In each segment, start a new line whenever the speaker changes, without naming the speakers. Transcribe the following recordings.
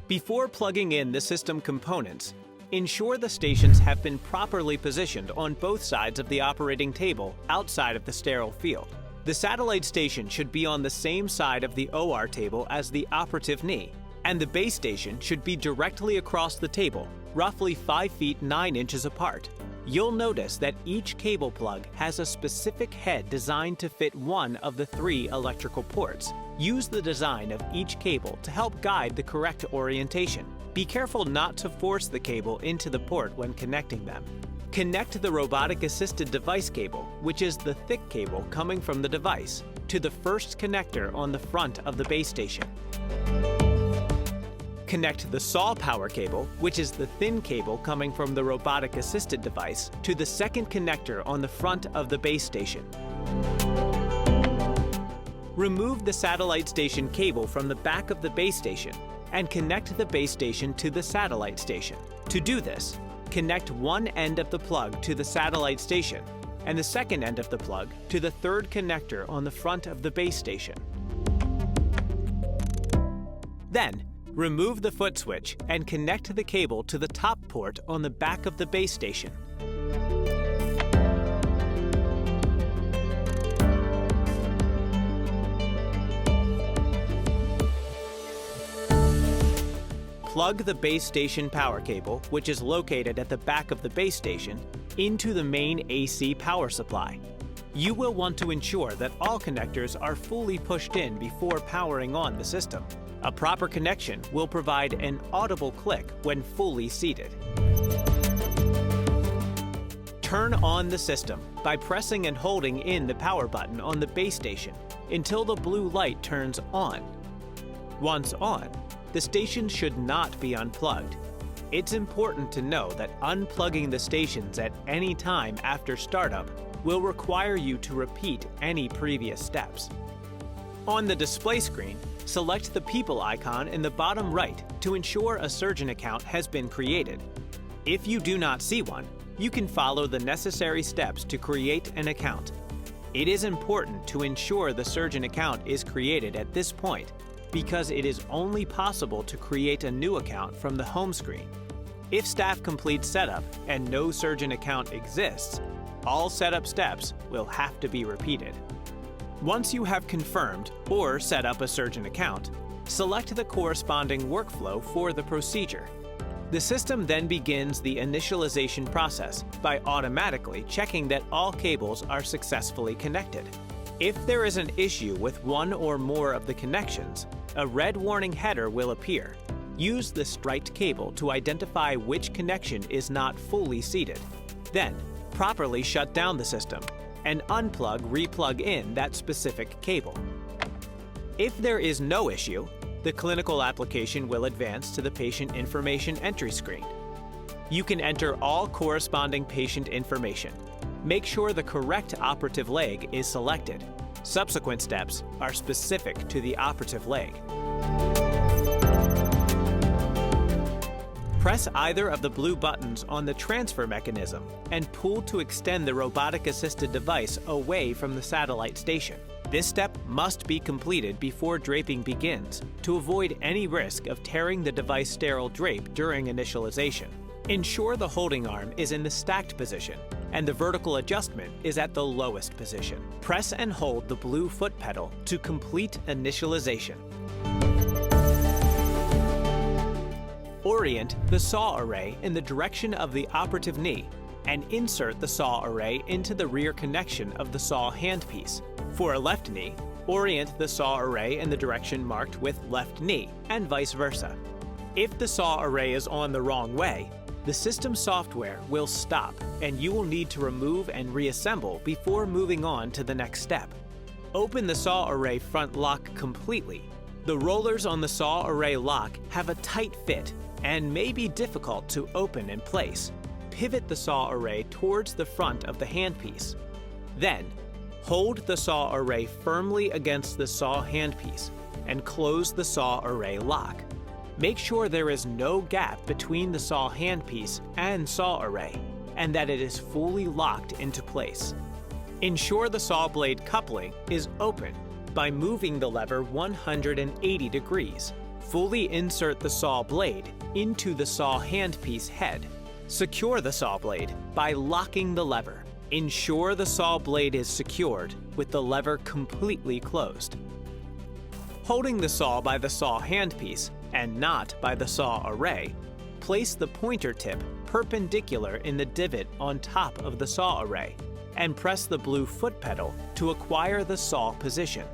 Before plugging in the system components, ensure the stations have been properly positioned on both sides of the operating table outside of the sterile field. The satellite station should be on the same side of the OR table as the operative knee, and the base station should be directly across the table, roughly 5 feet 9 inches apart. You'll notice that each cable plug has a specific head designed to fit one of the 3 electrical ports. Use the design of each cable to help guide the correct orientation. Be careful not to force the cable into the port when connecting them. Connect the robotic-assisted device cable, which is the thick cable coming from the device, to the first connector on the front of the base station. Connect the SAW power cable, which is the thin cable coming from the robotic-assisted device, to the second connector on the front of the base station. Remove the satellite station cable from the back of the base station and connect the base station to the satellite station. To do this, connect one end of the plug to the satellite station and the second end of the plug to the third connector on the front of the base station. Then, remove the foot switch and connect the cable to the top port on the back of the base station. Plug the base station power cable, which is located at the back of the base station, into the main AC power supply. You will want to ensure that all connectors are fully pushed in before powering on the system. A proper connection will provide an audible click when fully seated. Turn on the system by pressing and holding in the power button on the base station until the blue light turns on. Once on, the station should not be unplugged. It's important to know that unplugging the stations at any time after startup will require you to repeat any previous steps. On the display screen, select the People icon in the bottom right to ensure a surgeon account has been created. If you do not see one, you can follow the necessary steps to create an account. It is important to ensure the surgeon account is created at this point because it is only possible to create a new account from the home screen. If staff completes setup and no surgeon account exists, all setup steps will have to be repeated. Once you have confirmed or set up a surgeon account, select the corresponding workflow for the procedure. The system then begins the initialization process by automatically checking that all cables are successfully connected. If there is an issue with one or more of the connections, a red warning header will appear. Use the striped cable to identify which connection is not fully seated. Then, properly shut down the system and replug in that specific cable. If there is no issue, the clinical application will advance to the patient information entry screen. You can enter all corresponding patient information. Make sure the correct operative leg is selected. Subsequent steps are specific to the operative leg. Press either of the blue buttons on the transfer mechanism and pull to extend the robotic-assisted device away from the satellite station. This step must be completed before draping begins to avoid any risk of tearing the device sterile drape during initialization. Ensure the holding arm is in the stacked position and the vertical adjustment is at the lowest position. Press and hold the blue foot pedal to complete initialization. Orient the SAW array in the direction of the operative knee and insert the SAW array into the rear connection of the SAW handpiece. For a left knee, orient the SAW array in the direction marked with left knee, and vice versa. If the SAW array is on the wrong way, the system software will stop and you will need to remove and reassemble before moving on to the next step. Open the SAW array front lock completely. The rollers on the SAW array lock have a tight fit and may be difficult to open in place. Pivot the SAW array towards the front of the handpiece. Then, hold the SAW array firmly against the SAW handpiece and close the SAW array lock. Make sure there is no gap between the SAW handpiece and SAW array and that it is fully locked into place. Ensure the SAW blade coupling is open by moving the lever 180 degrees, Fully insert the saw blade into the saw handpiece head. Secure the saw blade by locking the lever. Ensure the saw blade is secured with the lever completely closed. Holding the saw by the saw handpiece and not by the saw array, place the pointer tip perpendicular in the divot on top of the saw array and press the blue foot pedal to acquire the saw position.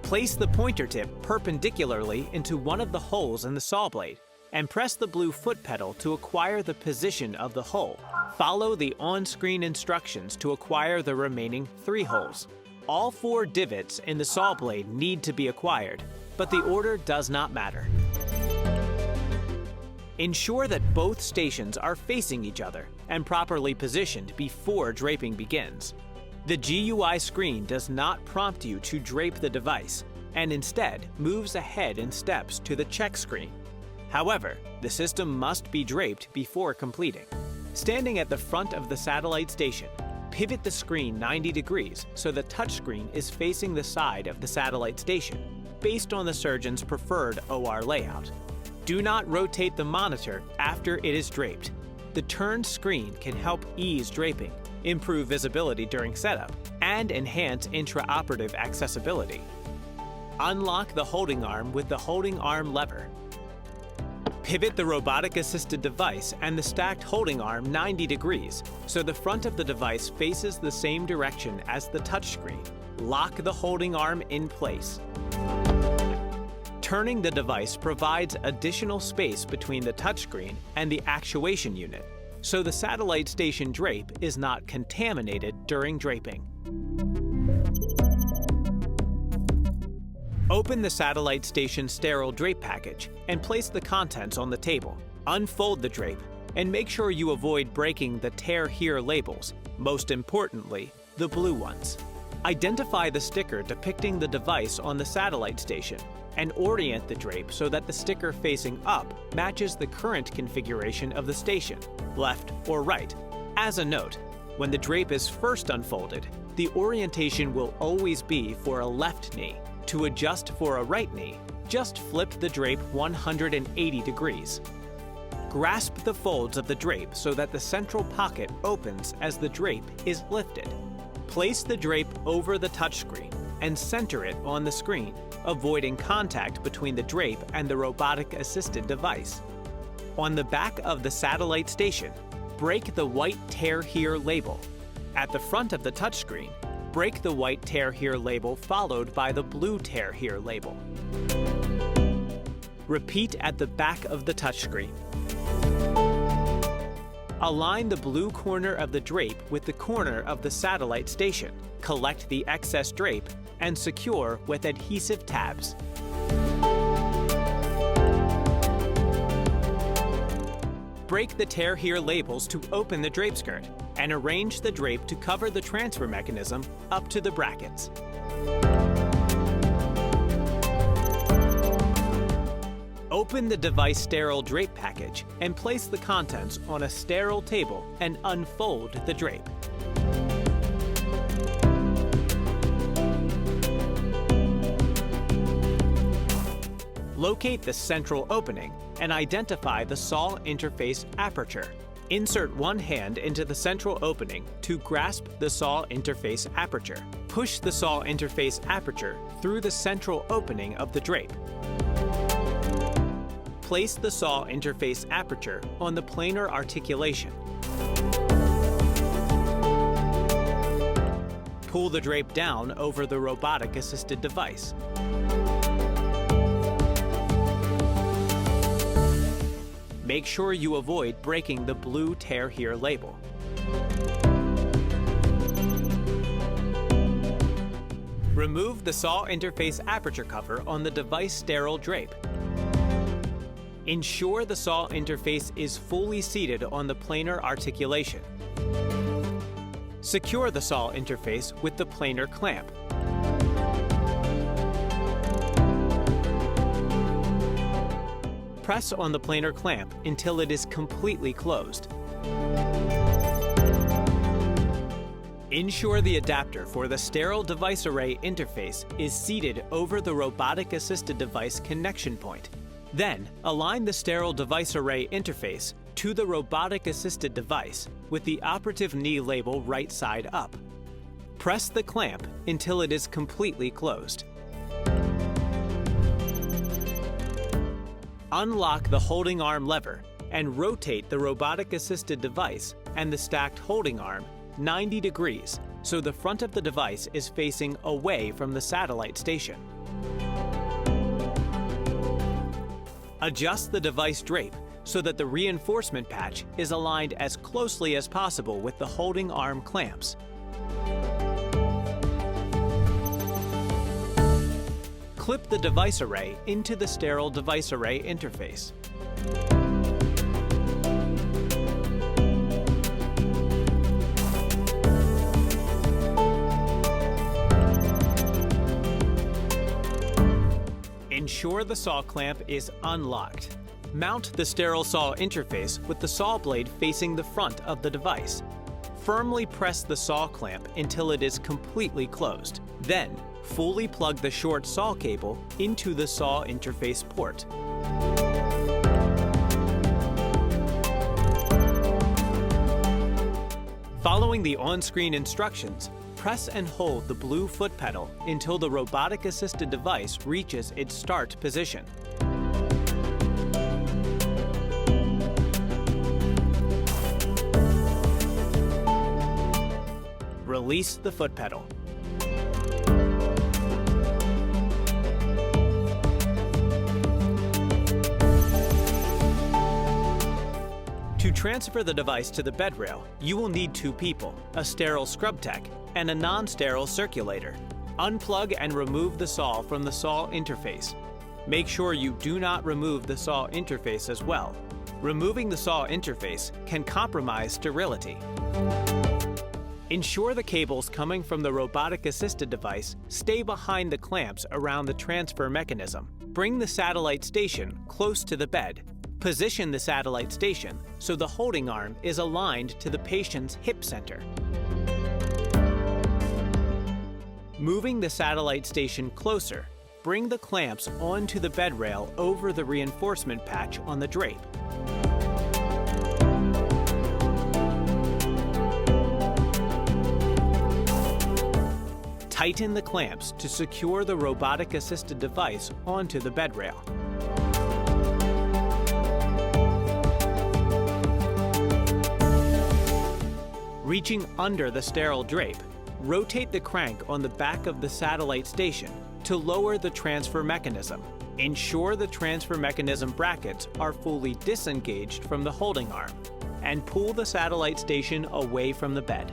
Place the pointer tip perpendicularly into one of the holes in the saw blade and press the blue foot pedal to acquire the position of the hole. Follow the on-screen instructions to acquire the remaining 3 holes. All 4 divots in the saw blade need to be acquired, but the order does not matter. Ensure that both stations are facing each other and properly positioned before draping begins. The GUI screen does not prompt you to drape the device, and instead moves ahead in steps to the check screen. However, the system must be draped before completing. Standing at the front of the satellite station, pivot the screen 90 degrees so the touchscreen is facing the side of the satellite station, based on the surgeon's preferred OR layout. Do not rotate the monitor after it is draped. The turned screen can help ease draping, improve visibility during setup, and enhance intraoperative accessibility. Unlock the holding arm with the holding arm lever. Pivot the robotic-assisted device and the stacked holding arm 90 degrees so the front of the device faces the same direction as the touchscreen. Lock the holding arm in place. Turning the device provides additional space between the touchscreen and the actuation unit, so the satellite station drape is not contaminated during draping. Open the satellite station sterile drape package and place the contents on the table. Unfold the drape and make sure you avoid breaking the "Tear Here" labels, most importantly, the blue ones. Identify the sticker depicting the device on the satellite station and orient the drape so that the sticker facing up matches the current configuration of the station, left or right. As a note, when the drape is first unfolded, the orientation will always be for a left knee. To adjust for a right knee, just flip the drape 180 degrees. Grasp the folds of the drape so that the central pocket opens as the drape is lifted. Place the drape over the touchscreen and center it on the screen, avoiding contact between the drape and the robotic-assisted device. On the back of the satellite station, break the white "Tear Here" label. At the front of the touchscreen, break the white "Tear Here" label followed by the blue "Tear Here" label. Repeat at the back of the touchscreen. Align the blue corner of the drape with the corner of the satellite station. Collect the excess drape and secure with adhesive tabs. Break the "Tear Here" labels to open the drape skirt and arrange the drape to cover the transfer mechanism up to the brackets. Open the device sterile drape package and place the contents on a sterile table and unfold the drape. Locate the central opening and identify the saw interface aperture. Insert one hand into the central opening to grasp the saw interface aperture. Push the saw interface aperture through the central opening of the drape. Place the saw interface aperture on the planar articulation. Pull the drape down over the robotic-assisted device. Make sure you avoid breaking the blue "Tear Here" label. Remove the saw interface aperture cover on the device sterile drape. Ensure the saw interface is fully seated on the planar articulation. Secure the saw interface with the planar clamp. Press on the planar clamp until it is completely closed. Ensure the adapter for the sterile device array interface is seated over the robotic-assisted device connection point. Then, align the sterile device array interface to the robotic-assisted device with the operative knee label right side up. Press the clamp until it is completely closed. Unlock the holding arm lever and rotate the robotic-assisted device and the stacked holding arm 90 degrees so the front of the device is facing away from the satellite station. Adjust the device drape so that the reinforcement patch is aligned as closely as possible with the holding arm clamps. Clip the device array into the sterile device array interface. Ensure the saw clamp is unlocked. Mount the sterile saw interface with the saw blade facing the front of the device. Firmly press the saw clamp until it is completely closed. Then, fully plug the short saw cable into the saw interface port. Following the on-screen instructions, press and hold the blue foot pedal until the robotic-assisted device reaches its start position. Release the foot pedal. To transfer the device to the bed rail, you will need 2 people, a sterile scrub tech, and a non-sterile circulator. Unplug and remove the saw from the saw interface. Make sure you do not remove the saw interface as well. Removing the saw interface can compromise sterility. Ensure the cables coming from the robotic-assisted device stay behind the clamps around the transfer mechanism. Bring the satellite station close to the bed. Position the satellite station so the holding arm is aligned to the patient's hip center. Moving the satellite station closer, bring the clamps onto the bed rail over the reinforcement patch on the drape. Tighten the clamps to secure the robotic-assisted device onto the bed rail. Reaching under the sterile drape, rotate the crank on the back of the satellite station to lower the transfer mechanism. Ensure the transfer mechanism brackets are fully disengaged from the holding arm, and pull the satellite station away from the bed.